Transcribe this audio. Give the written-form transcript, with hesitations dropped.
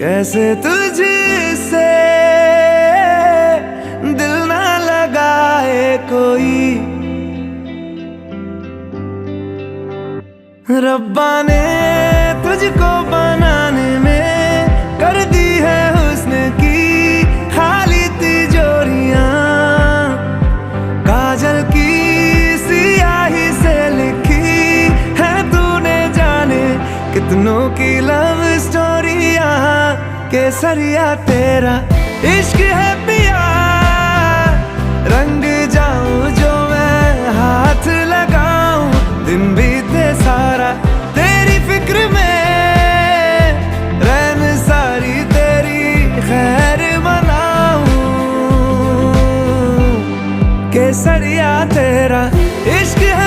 कैसे तुझसे दिल ना लगाए कोई, रब्बा ने तुझको बनाने में कर दी है हुस्न की खाली तिजोरियां, काजल की सियाही से लिखी है तूने जाने कितनों की लव स्टोरियां। केसरिया तेरा इश्क है पिया, रंग जाऊं जो मैं हाथ लगाऊं, दिन बीते सारा तेरी फिक्र में, रैन सारी तेरी खैर मनाऊं। केसरिया तेरा इश्क है